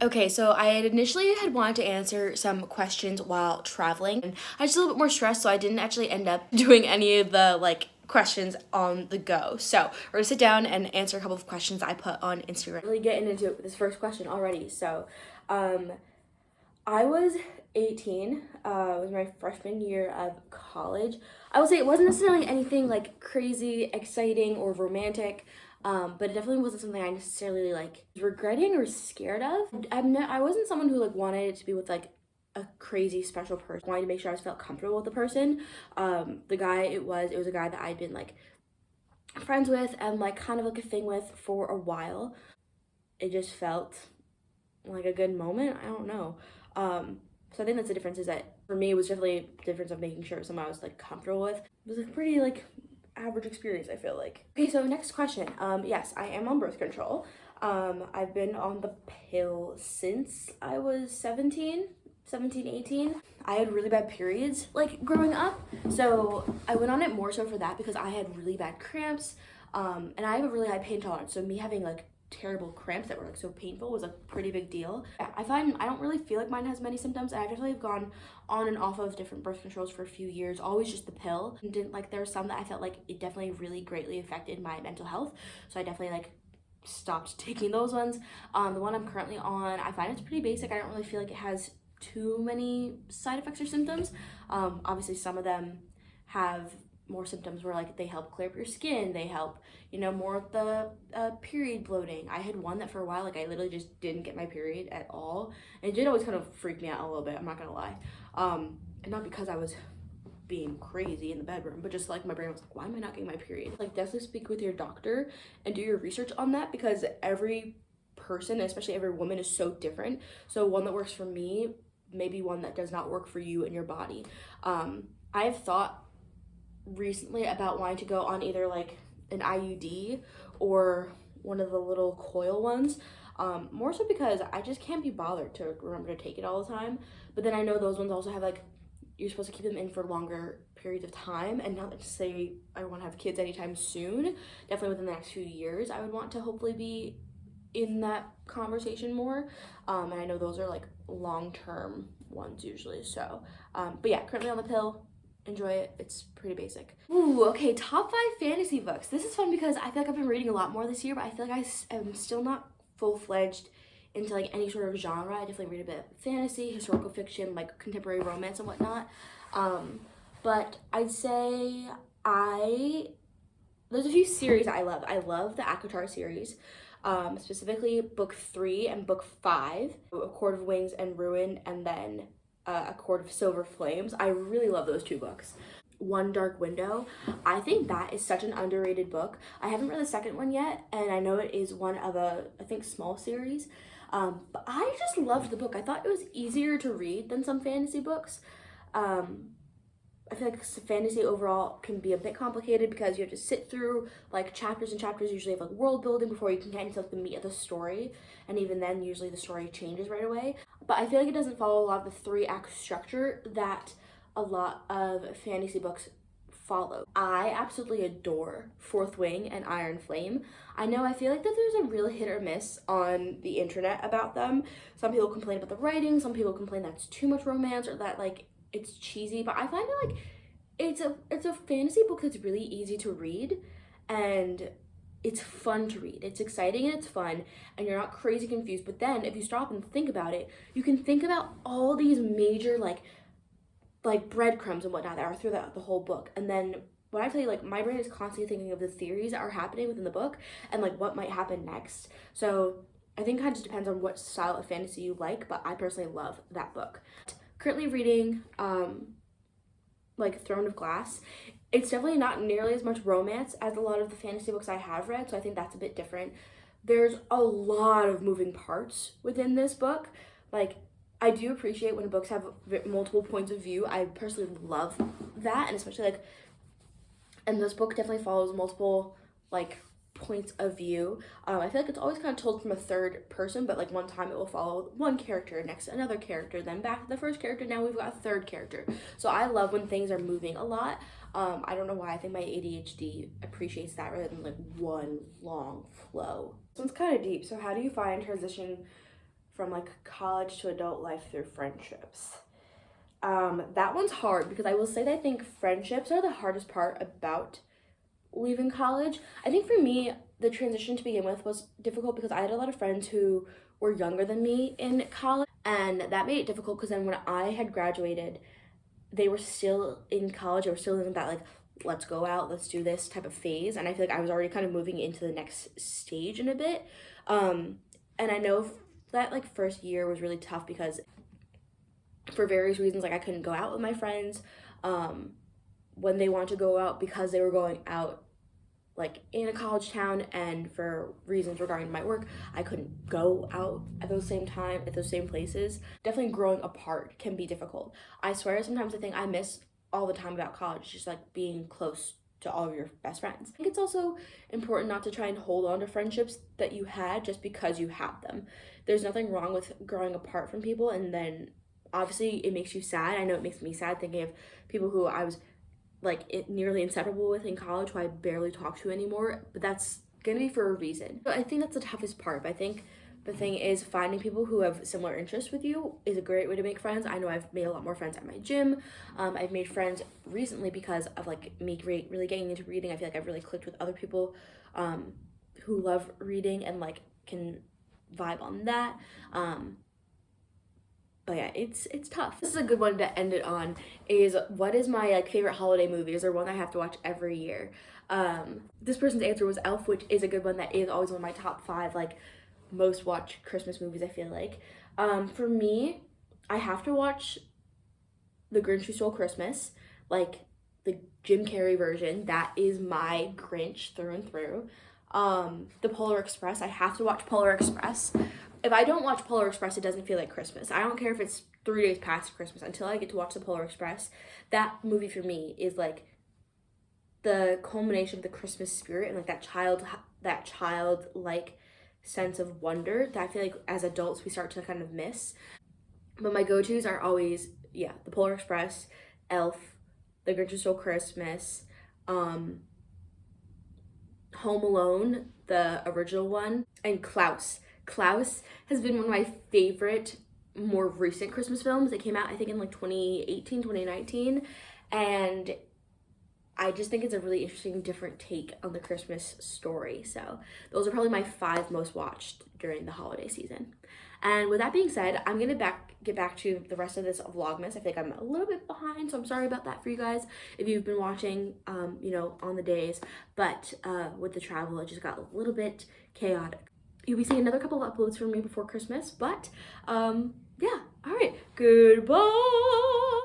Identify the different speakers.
Speaker 1: Okay, so I had initially wanted to answer some questions while traveling, and I was just a little bit more stressed, so I didn't actually end up doing any of the questions on the go. So we're gonna sit down and answer a couple of questions I put on Instagram. Really getting into this first question already. So, I was 18. It was my freshman year of college. I would say it wasn't necessarily anything like crazy, exciting, or romantic. But it definitely wasn't something I necessarily regretting or scared of. I wasn't someone who wanted it to be with a crazy special person. I wanted to make sure I felt comfortable with the person. The guy it was a guy that I'd been friends with and kind of a thing with for a while. It just felt like a good moment. I don't know. So I think that's the difference, is that for me it was definitely a difference of making sure it was someone I was comfortable with. It was a pretty average experience, I feel like. Okay, so next question. Yes, I am on birth control. I've been on the pill since I was 17, 18. I had really bad periods growing up, so I went on it more so for that, because I had really bad cramps, and I have a really high pain tolerance, so me having terrible cramps that were so painful was a pretty big deal. I find I don't really feel like mine has many symptoms, and I definitely have gone on and off of different birth controls for a few years, always just the pill. And didn't there were some that I felt it definitely really greatly affected my mental health, so I definitely stopped taking those ones. The one I'm currently on, I find it's pretty basic. I don't really feel like it has too many side effects or symptoms. Obviously some of them have more symptoms where they help clear up your skin, they help more of the period bloating. I had one that for a while I literally just didn't get my period at all, and it did always kind of freak me out a little bit, I'm not gonna lie. And not because I was being crazy in the bedroom, but just my brain was why am I not getting my period? Definitely speak with your doctor and do your research on that, because every person, especially every woman, is so different. So one that works for me may be one that does not work for you and your body. I have thought recently about wanting to go on either an IUD or one of the little coil ones, more so because I just can't be bothered to remember to take it all the time. But then I know those ones also have you're supposed to keep them in for longer periods of time, and not to say I want to have kids anytime soon. Definitely within the next few years I would want to hopefully be in that conversation more, and I know those are long-term ones usually. So but yeah, currently on the pill. Enjoy it. It's pretty basic. Ooh, okay, top 5 fantasy books. This is fun because I feel I've been reading a lot more this year, but I feel I am still not full-fledged into any sort of genre. I definitely read a bit of fantasy, historical fiction, contemporary romance and whatnot. But I'd say there's a few series I love. I love the ACOTAR series, specifically book 3 and book 5, A Court of Wings and Ruin, and then A Court of Silver Flames. I really love those 2 books. One Dark Window, I think that is such an underrated book. I haven't read the second one yet, and I know it is one of I think small series, but I just loved the book. I thought it was easier to read than some fantasy books. I feel fantasy overall can be a bit complicated because you have to sit through chapters and chapters, usually of world building, before you can get into the meat of the story, and even then usually the story changes right away. But I feel it doesn't follow a lot of the 3-act structure that a lot of fantasy books follow. I absolutely adore Fourth Wing and Iron Flame. I know I feel that there's a real hit or miss on the internet about them. Some people complain about the writing, some people complain that's too much romance, or that it's cheesy, but I find it it's a fantasy book that's really easy to read, and it's fun to read. It's exciting and it's fun, and you're not crazy confused. But then if you stop and think about it, you can think about all these major breadcrumbs and whatnot that are through the whole book. And then when I tell you, my brain is constantly thinking of the theories that are happening within the book and what might happen next. So I think it kind of just depends on what style of fantasy you like, but I personally love that book. Currently reading Throne of Glass. It's definitely not nearly as much romance as a lot of the fantasy books I have read, so I think that's a bit different. There's a lot of moving parts within this book. I do appreciate when books have multiple points of view. I personally love that, and especially and this book definitely follows multiple points of view. I feel it's always kind of told from a third person, but one time it will follow one character, next another character, then back to the first character, now we've got a third character. So I love when things are moving a lot. I don't know why, I think my ADHD appreciates that rather than one long flow. This one's kind of deep. So how do you find transition from like college to adult life through friendships. That one's hard because I will say that I think friendships are the hardest part about leaving college. I think for me, the transition to begin with was difficult because I had a lot of friends who were younger than me in college, and that made it difficult because then when I had graduated, they were still in college. They were still in that like, let's go out, let's do this type of phase, and I feel like I was already kind of moving into the next stage in a bit. And I know that like first year was really tough because for various reasons, like I couldn't go out with my friends when they wanted to go out because they were going out like in a college town, and for reasons regarding my work, I couldn't go out at those same places. Definitely growing apart can be difficult. I swear sometimes I think I miss all the time about college, just like being close to all of your best friends. I think it's also important not to try and hold on to friendships that you had just because you have them. There's nothing wrong with growing apart from people, and then obviously it makes you sad. I know it makes me sad thinking of people who I was like nearly inseparable with in college who I barely talk to anymore, but that's gonna be for a reason. But I think that's the toughest part. But I think the thing is finding people who have similar interests with you is a great way to make friends. I know I've made a lot more friends at my gym. I've made friends recently because of like me really getting into reading. I feel like I've really clicked with other people who love reading and like can vibe on that. But yeah, it's tough. This is a good one to end it on, is what is my like favorite holiday movie? Is there one I have to watch every year? This person's answer was Elf, which is a good one. That is always one of my top 5 like most watched Christmas movies, I feel like. For me, I have to watch The Grinch Who Stole Christmas, like the Jim Carrey version. That is my Grinch through and through. The Polar Express, I have to watch Polar Express. If I don't watch Polar Express, it doesn't feel like Christmas. I don't care if it's 3 days past Christmas. Until I get to watch the Polar Express, that movie for me is like the culmination of the Christmas spirit and like that childlike sense of wonder that I feel like as adults we start to kind of miss. But my go-tos are always, yeah, the Polar Express, Elf, The Grinch Who Stole Christmas, Home Alone, the original one, and Klaus. Klaus has been one of my favorite more recent Christmas films. It came out I think in like 2018, 2019, and I just think it's a really interesting different take on the Christmas story. So those are probably my 5 most watched during the holiday season. And with that being said, I'm gonna get back to the rest of this Vlogmas. I think I'm a little bit behind, so I'm sorry about that for you guys if you've been watching, you know, on the days. But with the travel, it just got a little bit chaotic. You'll be seeing another couple of uploads from me before Christmas, but yeah, all right, goodbye.